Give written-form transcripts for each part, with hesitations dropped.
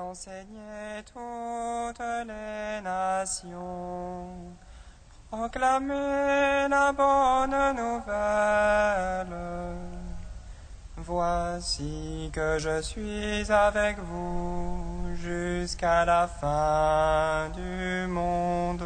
enseigner toutes les nations. Proclamez la bonne nouvelle. Voici que je suis avec vous jusqu'à la fin du monde.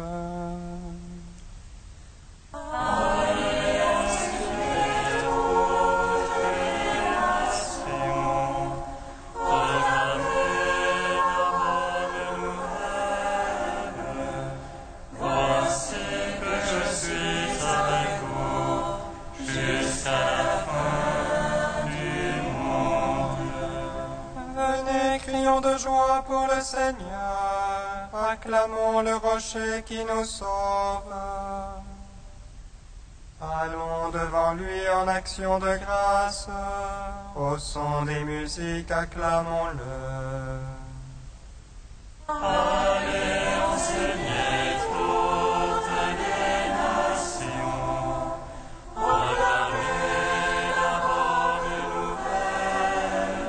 De joie pour le Seigneur, acclamons le rocher qui nous sauve. Allons devant lui en action de grâce, au son des musiques, acclamons-le. Allez enseigner toutes les nations, proclamez la bonne nouvelle.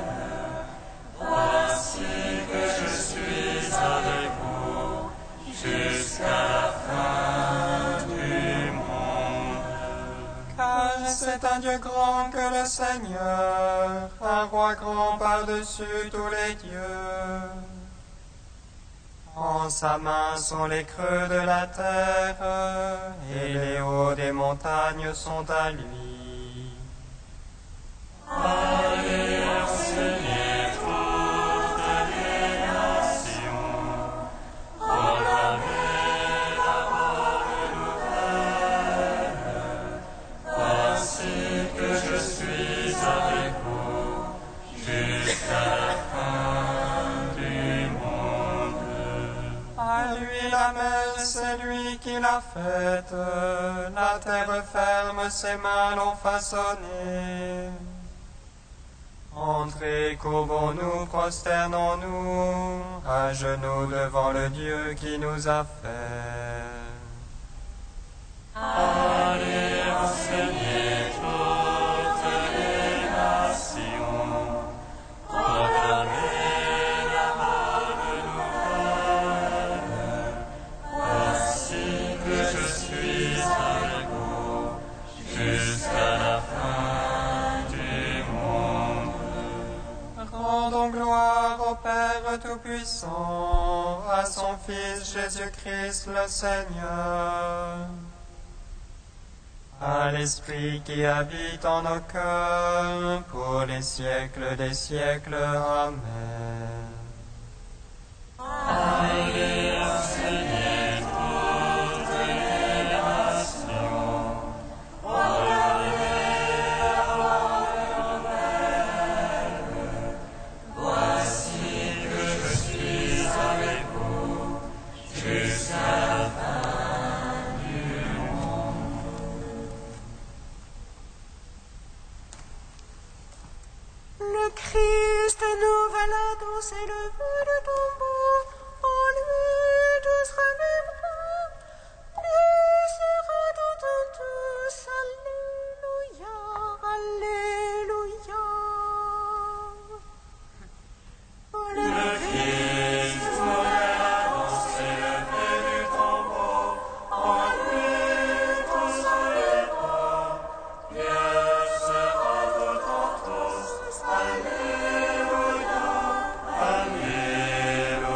Voici que je suis avec vous jusqu'à la fin du monde. Car c'est un Dieu grand que le Seigneur, un roi grand par-dessus tous les dieux. En sa main sont les creux de la terre, et les hauts des montagnes sont à lui. Allez enseigner toutes les nations, proclamez la bonne nouvelle. Voici que je suis avec vous jusqu'à la fin du monde. À lui la mer, c'est lui qui l'a faite, la terre ferme, ses mains l'ont façonnée. Entrez, courbons-nous, prosternons-nous, à genoux devant le Dieu qui nous a fait. Allez enseigner toutes les nations, proclamez la bonne nouvelle. Voici que je suis avec vous jusqu'à la fin du monde. Rendons gloire au Père Tout-Puissant, à son Fils Jésus-Christ le Seigneur, à l'Esprit qui habite en nos cœurs, pour les siècles des siècles. Amen. Allez enseigner toutes les nations, proclamez la bonne nouvelle. Voici que je suis avec vous jusqu'à la fin du monde. Le Christ nouvel Adam s'est levé de tombeau, en lui tous relèveront, et sera tout en tous. Alléluia, Alléluia. Le Christ nouvel Adam s'est levé du tombeau, en lui tous relèveront, Dieu sera tout en tous. Alléluia, Alléluia.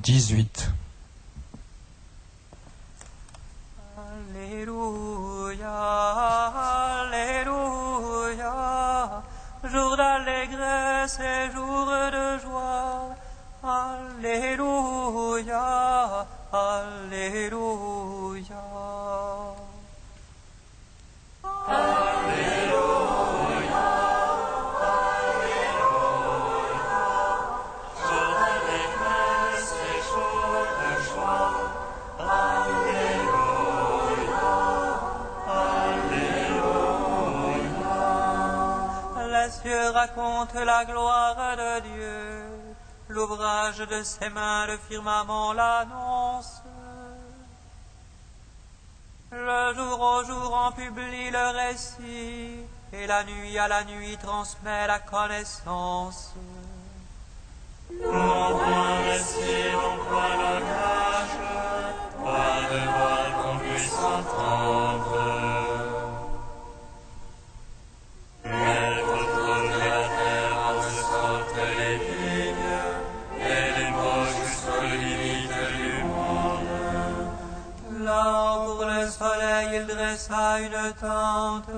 18. Alléluia, Alléluia, jour d'allégresse et jour de joie. Alléluia, Alléluia. Les cieux racontent la gloire de Dieu, l'ouvrage de ses mains, le firmament l'annonce. Le jour au jour en publie le récit, et la nuit à la nuit transmet la connaissance. Non point récit, non point langage, pas de voix qu'on puisse entendre. Mais autour de la terre en ressortent les vignes, et les mots jusqu'aux limites du monde. Là, pour le soleil, il dressa une tente,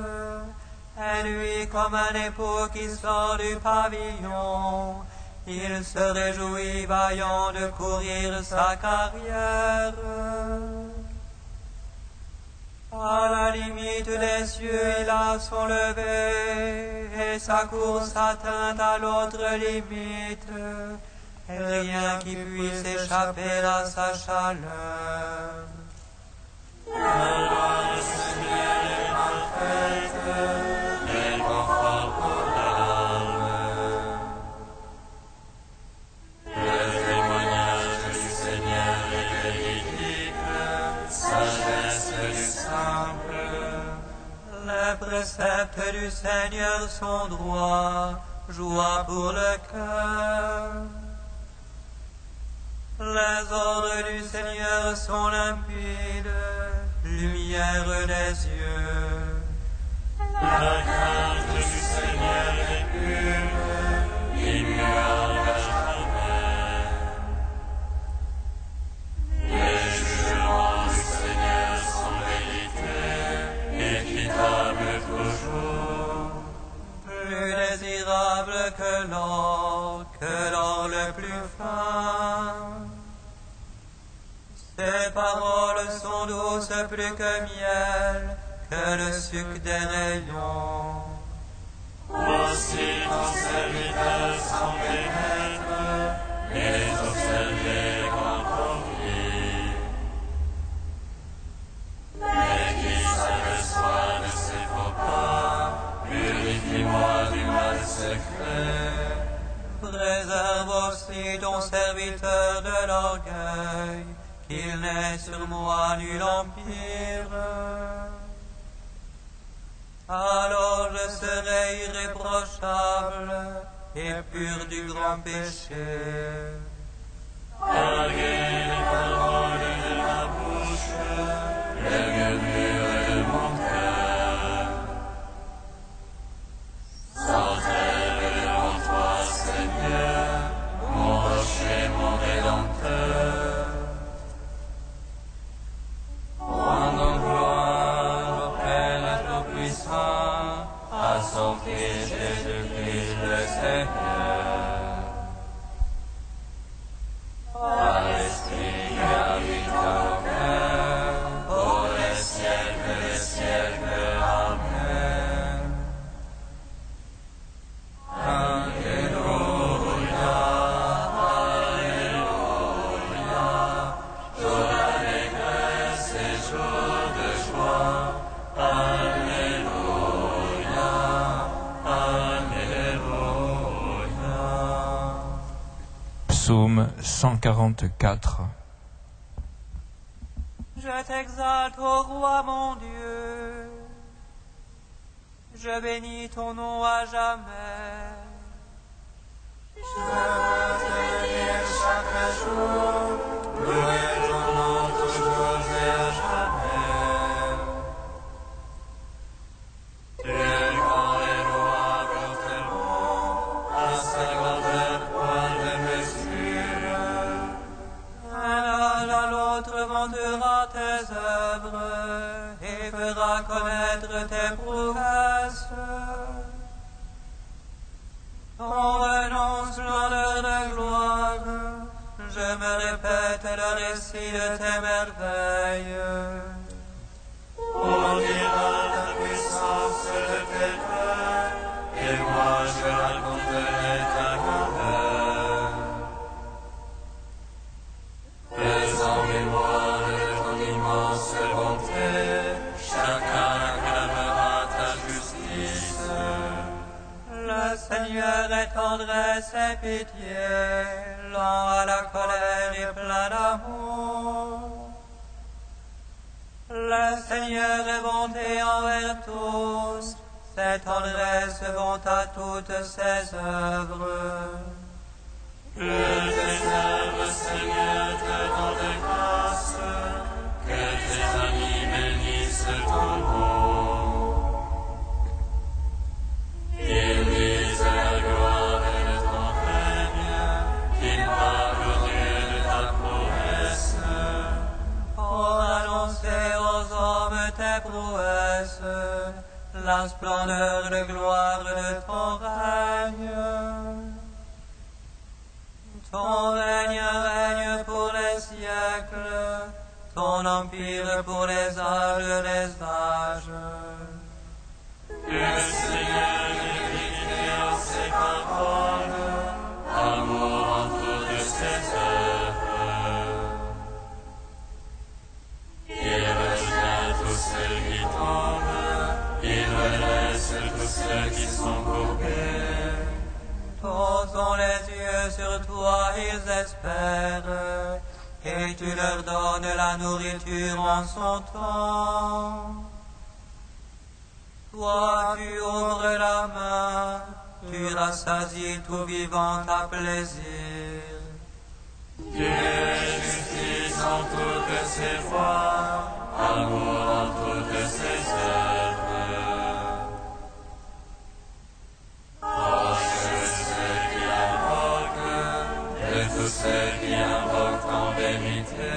et lui, comme un époux qui sort du pavillon, il se réjouit vaillant de courir sa carrière. À la limite des cieux, il a son lever, et sa course atteint à l'autre limite, et rien qui puisse échapper à sa chaleur. La loi du Seigneur est parfaite, et confort pour l'âme. Le témoignage du Seigneur est véridique, sagesse du simple. Les préceptes du Seigneur sont droits, joie pour le cœur. Les ordres du Seigneur sont limpides, lumière des yeux. La crainte du Seigneur est pure, immuable à jamais. Les jugements du Seigneur sont vérité, équitables toujours. Plus désirable que l'or le plus fin. Ses paroles sont douces plus que miel, que le sucre des rayons. Voici ton serviteur sans pénètre, et les observer grand profit. Mais qui s'aperçoit de ses faux pas, purifie-moi du mal secret. Préserve aussi ton serviteur de l'orgueil, qu'il n'ait sur moi nul empire. Alors je serai irréprochable et pur du grand péché. Malgré les paroles de ma bouche, les murmures de mon cœur. Sans elle devant toi, Seigneur, mon rocher, mon rédempteur. Rendons gloire au Père Tout-Puissant, à son Fils Jésus-Christ le Seigneur. À l'Esprit qui habite dans nos cœurs, pour les siècles, Amen. Alléluia, Alléluia, jour d'allégresse et jour de joie. Alléluia, Alléluia. Psaume 144. Je t'exalte, ô roi mon Dieu. Je bénis ton nom à jamais. Je veux te dire chaque jour, louer ton nom toujours et à jamais. Tu es grand et louable, très bon, à sa grandeur point de mesure. œuvres et fera connaître tes prouesses. Ton renom, splendeur de gloire, je me répète le récit de tes merveilles. On dira la puissance de tes mains, et moi je raconterai ta grandeur. Faisant mémoire de ton immense bonté, chacun acclamera ta justice. Le Seigneur est tendresse et pitié, lent à la colère et plein d'amour. Le Seigneur est bonté envers tous, ses tendresses vont à toutes ses œuvres. Que tes œuvres, Seigneur, te rendent grâce, que tes amis bénissent ton nom. Qu'ils disent la gloire de ton règne, qu'ils parlent glorieux de ta prouesse. Pour annoncer aux hommes tes prouesses, la splendeur de gloire de ton règne. Ton règne règne pour les siècles, ton empire pour les âges des âges. Que le Seigneur ait écrit en ses paroles, amour en toutes ses œuvres. Il retient tous ceux qui tombent, il redresse tous ceux qui sont courbés. Tous ont les yeux sur toi, ils espèrent, et tu leur donnes la nourriture en son temps. Toi, tu ouvres la main, tu rassasies tout vivant à plaisir. Dieu est justice en toutes ses voies, amour en toutes ses œuvres. Tous ceux qui invoquent en vérité.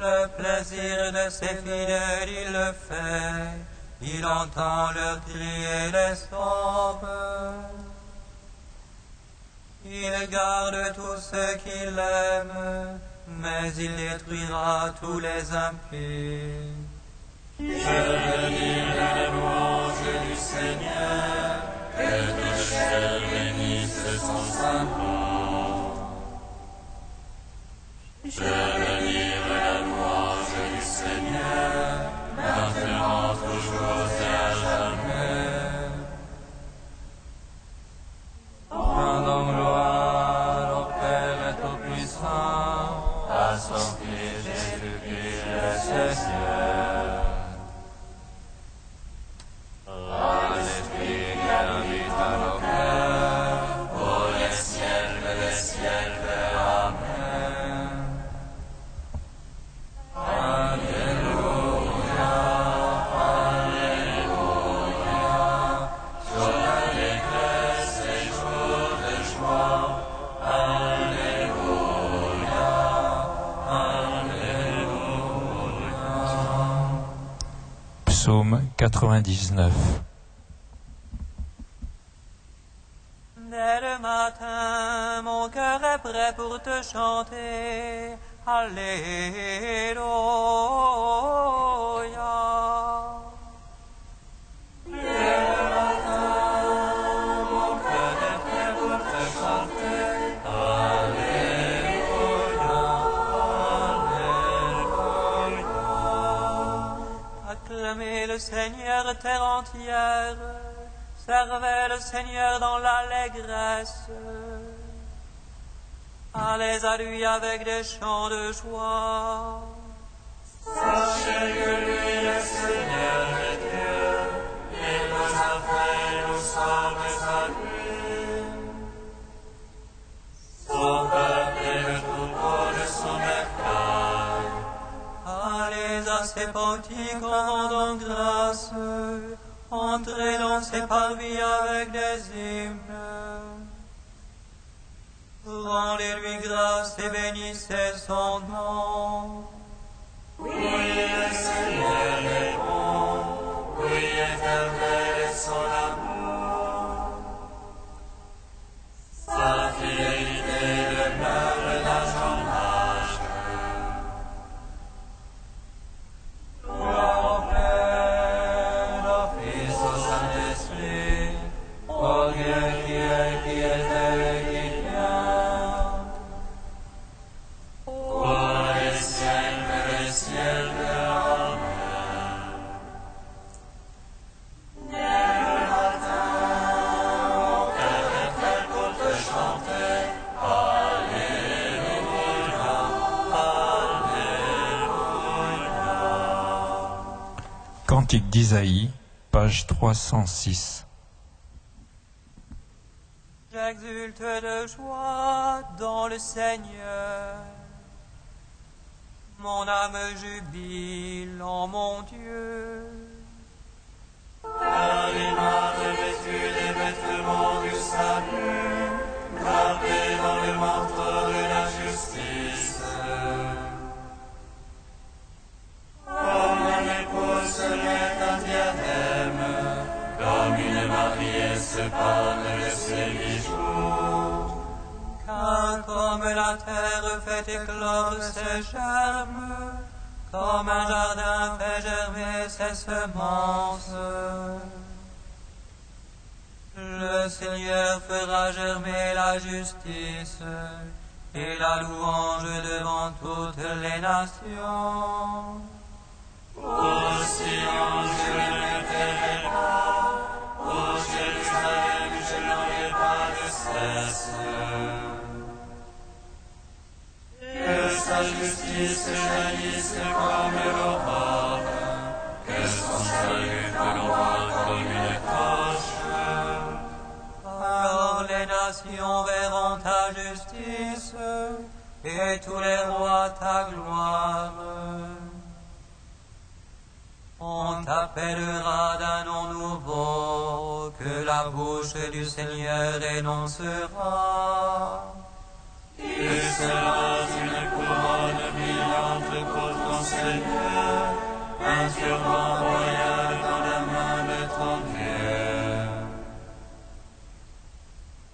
Le plaisir de ses fidèles, il le fait. Il entend leurs cris et les sauve. Il garde tous ceux qui l'aiment, mais il détruira tous les impies. Je veux dire la louange du Seigneur, que toute chair bénisse son saint nom. Je veux dire la louange du Seigneur, maintenant, toujours et à jamais. Rendons gloire au Père et au Puissant, À son Fils Jésus-Christ le Seigneur. À l'Esprit qui habite à nos cœurs, pour les siècles des siècles. Amen. Alléluia, Alléluia. Joie d'allégresse et jour de joie. Alléluia, Alléluia. Psaume 99. Dès le matin, mon cœur est prêt pour te chanter. Alléluia. Dès le matin, mon cœur est prêt pour te chanter. Alléluia, Alléluia. Acclamez le Seigneur terre entière. Servez le Seigneur dans l'allégresse. Allez à lui avec des chants de joie. Sachez que lui, le Seigneur est Dieu, et nos affaires nous sommes à lui. Son peuple est le troupeau de son bercail. Allez à ses portiques en rendant grâce. Entrez dans ses parvis avec des hymnes. Rendez-lui grâce et bénissez son nom. Oui, le Seigneur est bon, oui, éternel est son amour. Sa fidélité demeure d'âge en âge. Gloire au Père, au Fils, au Saint-Esprit, au Dieu qui est, qui était et qui vient. Pour les siècles, Amen. Dès le matin, mon cœur est prêt pour te chanter. Alléluia, Alléluia. Cantique d'Isaïe, page 306. J'exulte de joie dans le Seigneur. Mon âme jubile en mon Dieu. Car il m'a revêtu des vêtements du salut, gardé dans le manteau de la justice. Comme un époux se met un diadème, comme une mariée se parle de ses bijoux. Car comme la terre fait éclore ses germes, comme un jardin fait germer ses semences, le Seigneur fera germer la justice et la louange devant toutes les nations. Ô Sion, je ne tairai pas, ô Jérusalem, je n'aurai pas de cesse. Que sa justice jaillisse comme l'aurore, que son salut flamboie comme une torche. Alors les nations verront ta justice et tous les rois ta gloire. On t'appellera d'un nom nouveau que la bouche du Seigneur énoncera. Il sera une couronne brillante pour ton Seigneur, un turban royal dans la main de ton Dieu.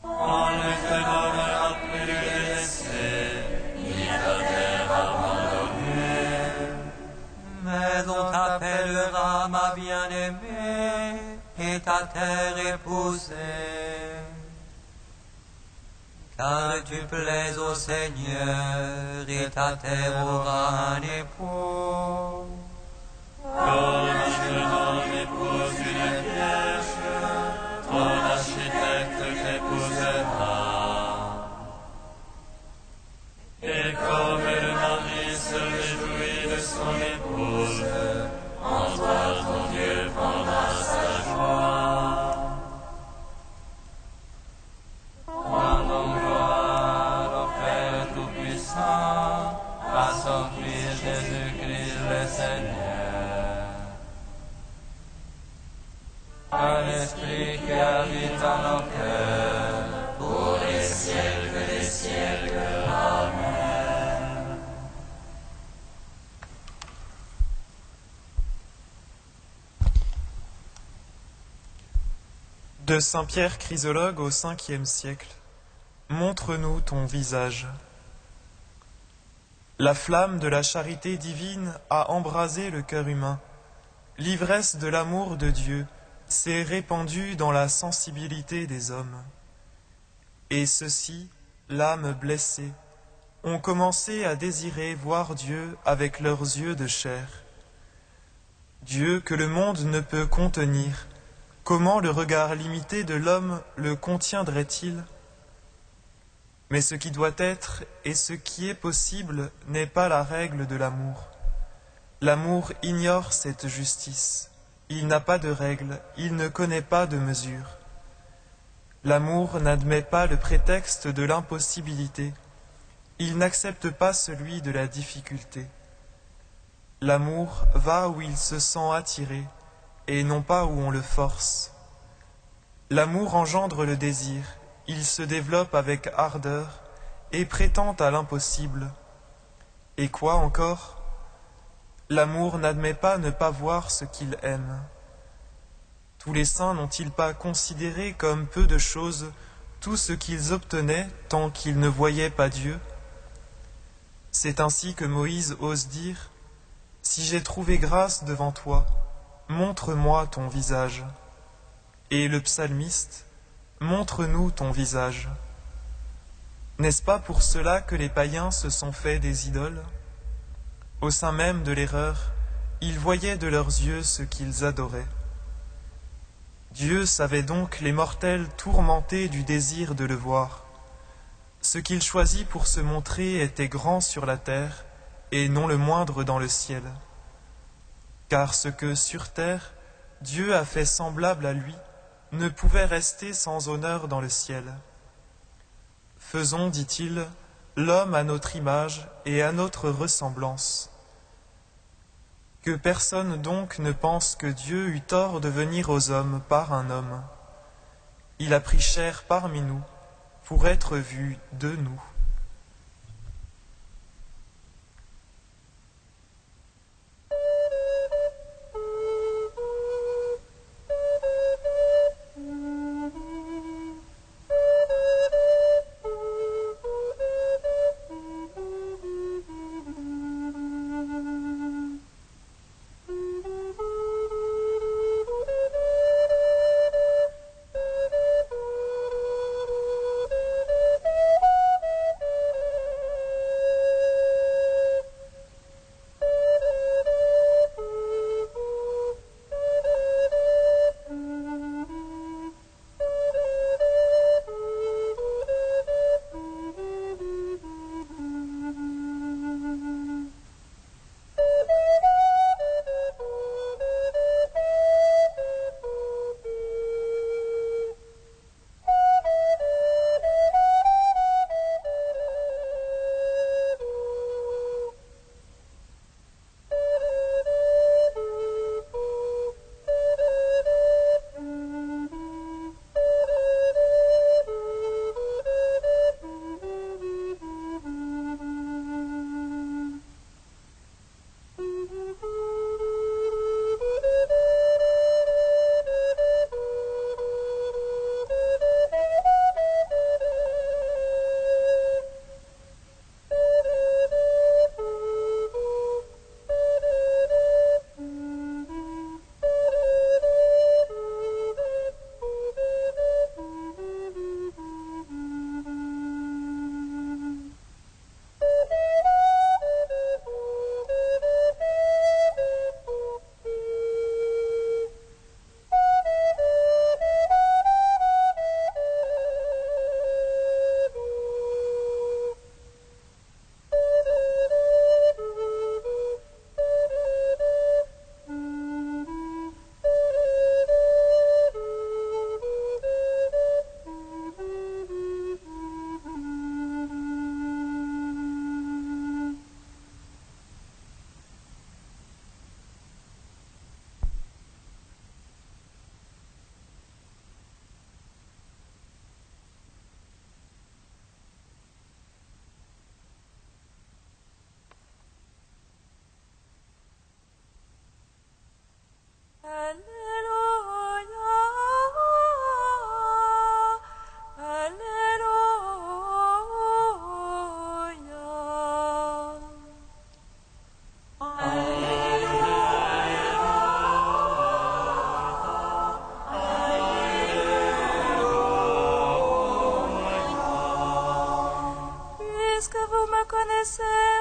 On ne te donnera plus de décès, ni ta terre abandonnée. Mais on t'appellera ma bien-aimée et ta terre épousée. Car tu plais au Seigneur et ta terre aura un époux. Comme un jeune homme épouse une vierge, ton architecte t'épousera. Et comme le mari se réjouit de son épouse, en toi ton Dieu prendra sa joie. Rendons gloire au Père Tout-Puissant, à son Fils Jésus-Christ le Seigneur. Un esprit qui habite en nos cœurs, pour les siècles des siècles. Amen. De Saint Pierre Chrysologue au 5e siècle. Montre-nous ton visage. La flamme de la charité divine a embrasé le cœur humain. L'ivresse de l'amour de Dieu s'est répandue dans la sensibilité des hommes. Et ceux-ci, l'âme blessée, ont commencé à désirer voir Dieu avec leurs yeux de chair. Dieu que le monde ne peut contenir, comment le regard limité de l'homme le contiendrait-il ? Mais ce qui doit être et ce qui est possible n'est pas la règle de l'amour. L'amour ignore cette justice. Il n'a pas de règle, il ne connaît pas de mesure. L'amour n'admet pas le prétexte de l'impossibilité. Il n'accepte pas celui de la difficulté. L'amour va où il se sent attiré, et non pas où on le force. L'amour engendre le désir, il se développe avec ardeur et prétend à l'impossible. Et quoi encore ? L'amour n'admet pas ne pas voir ce qu'il aime. Tous les saints n'ont-ils pas considéré comme peu de choses tout ce qu'ils obtenaient tant qu'ils ne voyaient pas Dieu? C'est ainsi que Moïse ose dire « Si j'ai trouvé grâce devant toi, montre-moi ton visage. » Et le psalmiste « Montre-nous ton visage. » N'est-ce pas pour cela que les païens se sont fait des idoles? Au sein même de l'erreur, ils voyaient de leurs yeux ce qu'ils adoraient. Dieu savait donc les mortels tourmentés du désir de le voir. Ce qu'il choisit pour se montrer était grand sur la terre et non le moindre dans le ciel. Car ce que sur terre Dieu a fait semblable à lui ne pouvait rester sans honneur dans le ciel. Faisons, dit-il, l'homme à notre image et à notre ressemblance. Que personne donc ne pense que Dieu eut tort de venir aux hommes par un homme. Il a pris chair parmi nous pour être vu de nous.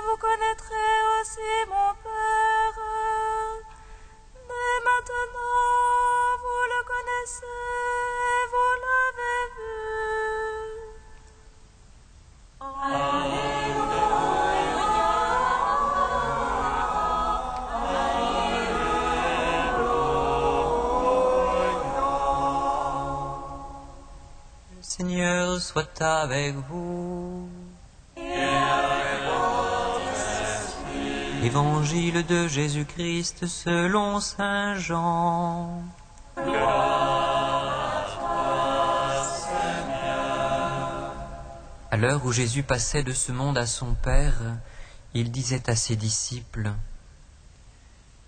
Vous connaîtrez aussi mon Père. Mais maintenant, vous le connaissez, vous l'avez vu. Le Seigneur soit avec vous. Évangile de Jésus-Christ selon saint Jean. À l'heure où Jésus passait de ce monde à son Père, il disait à ses disciples :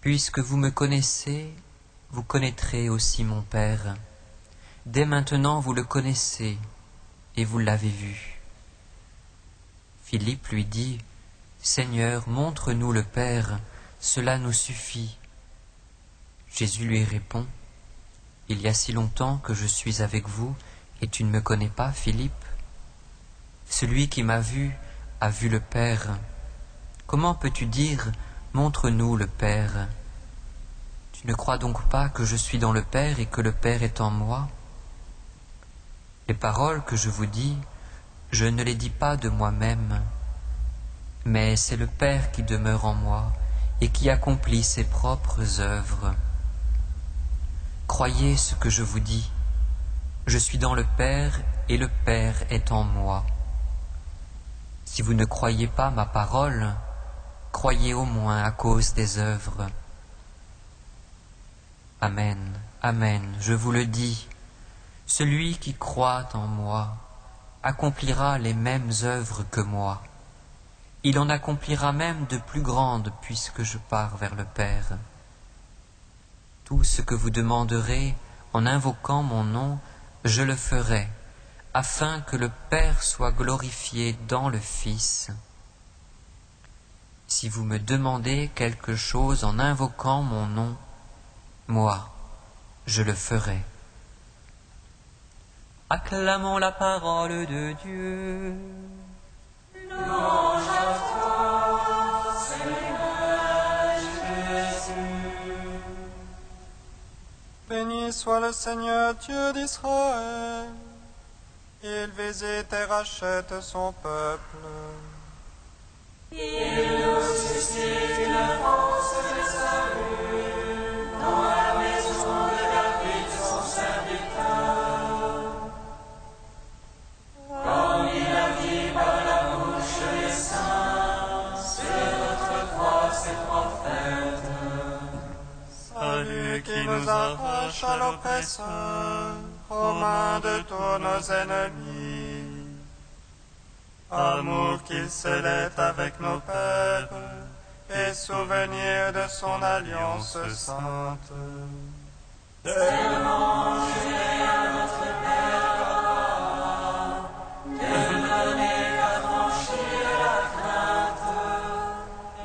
Puisque vous me connaissez, vous connaîtrez aussi mon Père. Dès maintenant vous le connaissez et vous l'avez vu. Philippe lui dit, Seigneur, montre-nous le Père, cela nous suffit. Jésus lui répond, Il y a si longtemps que je suis avec vous, et tu ne me connais pas, Philippe? Celui qui m'a vu a vu le Père. Comment peux-tu dire, montre-nous le Père? Tu ne crois donc pas que je suis dans le Père et que le Père est en moi? Les paroles que je vous dis, je ne les dis pas de moi-même, mais c'est le Père qui demeure en moi et qui accomplit ses propres œuvres. Croyez ce que je vous dis. Je suis dans le Père et le Père est en moi. Si vous ne croyez pas ma parole, croyez au moins à cause des œuvres. Amen, amen, je vous le dis, celui qui croit en moi accomplira les mêmes œuvres que moi. Il en accomplira même de plus grandes puisque je pars vers le Père. Tout ce que vous demanderez en invoquant mon nom, je le ferai, afin que le Père soit glorifié dans le Fils. Si vous me demandez quelque chose en invoquant mon nom, moi, je le ferai. Acclamons la parole de Dieu. Louange à toi, Seigneur Jésus. Béni soit le Seigneur Dieu d'Israël. Il visite et rachète son peuple. Il nous suscite une force de salut dans la maison de David, son serviteur. Comme il a dit par la bouche des saints, c'est notre force et prophète. Salut qui nous arrache à l'oppresseur, aux mains de tous nos ennemis. Amour qu'il scellait avec nos pères, et souvenir de son alliance sainte. Tellement juré à notre Père Abraham de ne donner qu'à franchir la crainte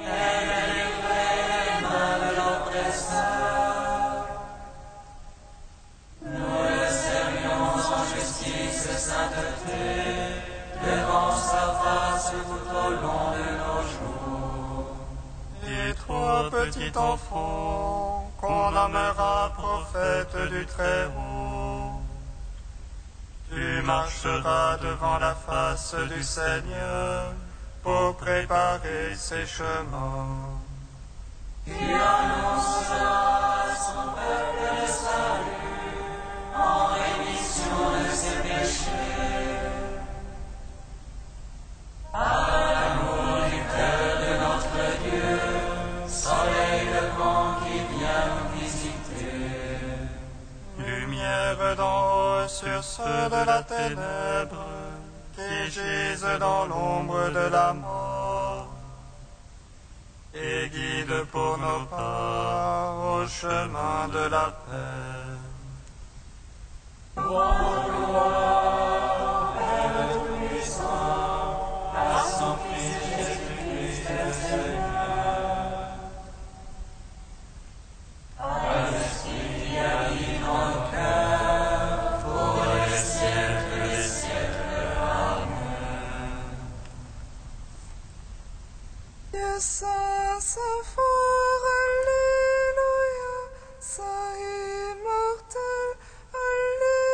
et de livrer les mains de l'oppresseur. Nous le servions en justice et sainteté devant sa face tout au long de nos jours. Et toi, petit enfant, qu'on nommera prophète du Très-Haut, tu marcheras devant la face du Seigneur pour préparer ses chemins. Tu annonceras à son peuple le salut en rémission de ses péchés. À l'amour du cœur de notre Dieu, soleil levant qui vient nous visiter. Lumière d'en haut sur ceux de la ténèbre, qui gisent dans l'ombre de la mort, et guide pour nos pas au chemin de la paix. Saint, Saint fort, Alléluia, Saint immortel, Alléluia.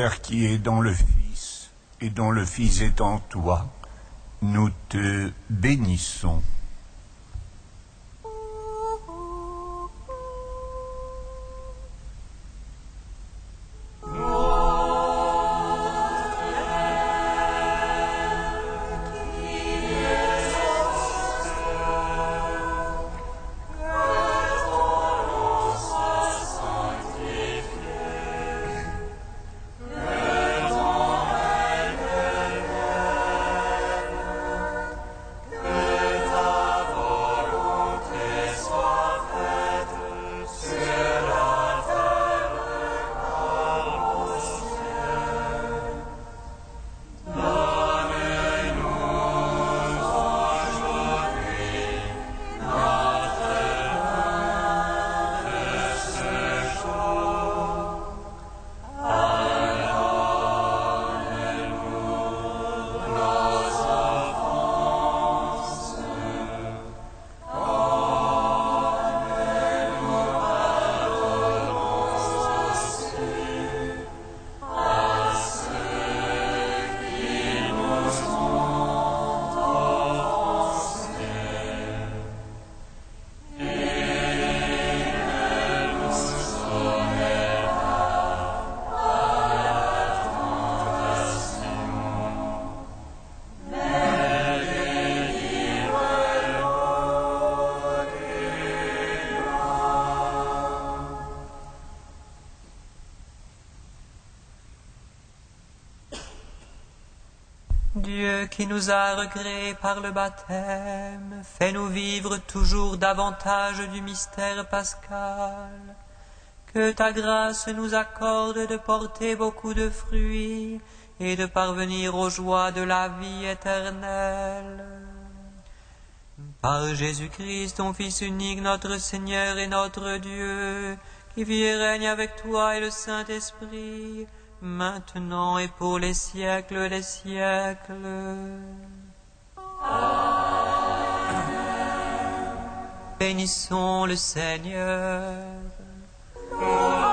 Père qui est dans le Fils et dont le Fils est en toi, nous te bénissons. Dieu qui nous a recréés par le baptême, fais-nous vivre toujours davantage du mystère pascal. Que ta grâce nous accorde de porter beaucoup de fruits et de parvenir aux joies de la vie éternelle. Par Jésus-Christ, ton Fils unique, notre Seigneur et notre Dieu, qui vit et règne avec toi et le Saint-Esprit, maintenant et pour les siècles des siècles. Amen. Bénissons le Seigneur. Amen.